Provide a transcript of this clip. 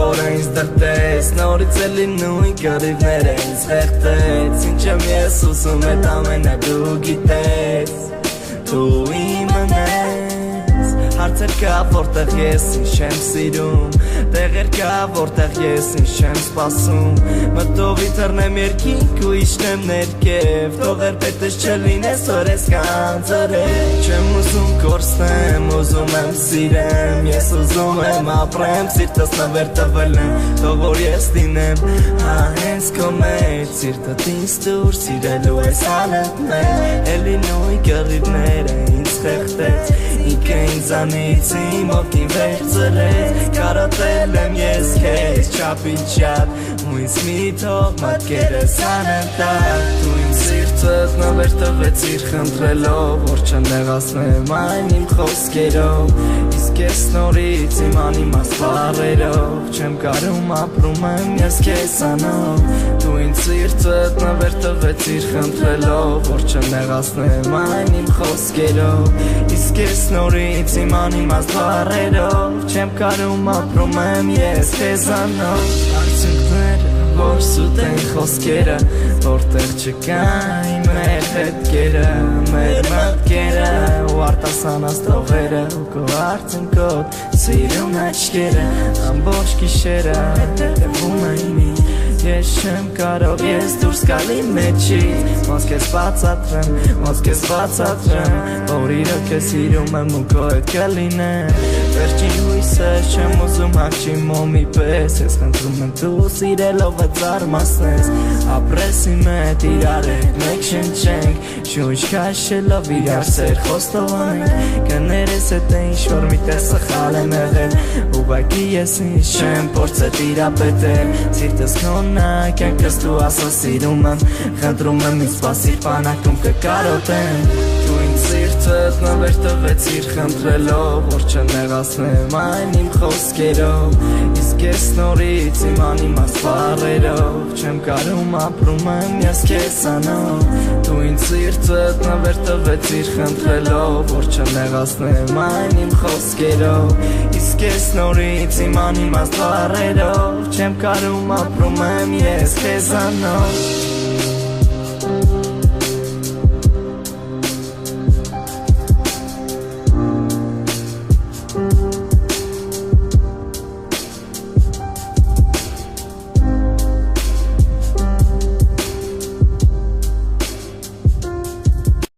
խորը ինձ դրտես Նորից էլի նույն կռիվները ինձ խեղդեց Ինչ եմ ես ուզում էդ ամենը դու գիտես Դու իմն ես Հարցեր կա որտեղ ես ինչ եմ սիրում Տեղեր կա որտեղ ես ինչ եմ սպասում Մտովի թռնեմ երկինք ու իջնեմ ներքև Թողեր պետս չլինես որ ես կանցրել Չեմ ուզում կորցնեմ, ուզում եմ սիրեմ Ես ուզում եմ ապրեմ, սիրտս նվեր տվել եմ Թող որ ես լինեմ, հենց քո մեջ Սիրտդ ինձ դուր սիրելու ես անընդմեջ Էլի նույն կռիվները ինձ խեղդեց Ինքը ինձանից իմ օգնին վերցրեց Կարոտել եմ ես քեզ չափի չափ Ու ինձ մի թող մատքերս անընդհատ Դու իմ սիրտս նվեր տվեցիր խնդրելով Որ չնեղացնեմ այն իմ խոսքերով Իսկ ես նորից իմ անիմաստ բառերով Չեմ կարում ապրում եմ ես քեզանով Դու ինձ սիրտս նվեր տվեցիր խնդրելով Որ չնեղացնեմ այն իմ խոսքերով Իսկ ես նորից իմ անիմաստ բառերով Չեմ կարում ապրում եմ ես քեզանով Արդյունքները որ սուտ են խոսքերը Որտեղ չկային մեր հետքերը Մեր մտքերը ու արտասանած տողերը Ու քո արցունքոտ սիրուն աչքերը Ամբողջ գիշերը հետևում էին ինձ Ես չեմ կարող ես դուրս գալի մեջից Ոնց քեզ բացատրեմ Որ իրոք ես սիրում եմ ու քո հետ կլինեմ Վերջին հույսս չեմ ուզում հագչի մոմի պես Ես խնդրում եմ դու սիրելով այդ զարմացնես Ապրես իմ հետ իրար հետ մեկ շնչենք Շունչ քաշելով իրար սեր խոստովանենք Կներես հետ է ինչ-որ միտեղ սխալ եմ եղել Ուղղակի ես ինչ չեմ փորձել տիրապետել Սիրտս քոնա կյանքս դու ասա սիրում եմ Խնդրում եմ ինձ սպասիր բանակում կկարոտեմ Դու ինձ սիրտս նվեր տվեցիր խնդրելով Որ չնեղացնեմ այն իմ խոսքերով Իսկ ես նորից իմ անիմաստ բառերով Չեմ կարում ապրում եմ ես քեզանով Դու ինձ սիրտս նվեր տվեցիր խնդրելով Որ չնեղացնեմ այն իմ խոսքերով Իսկ ես նորից իմ անիմաստ բառերով Չեմ կարում ապրում եմ ես քեզանով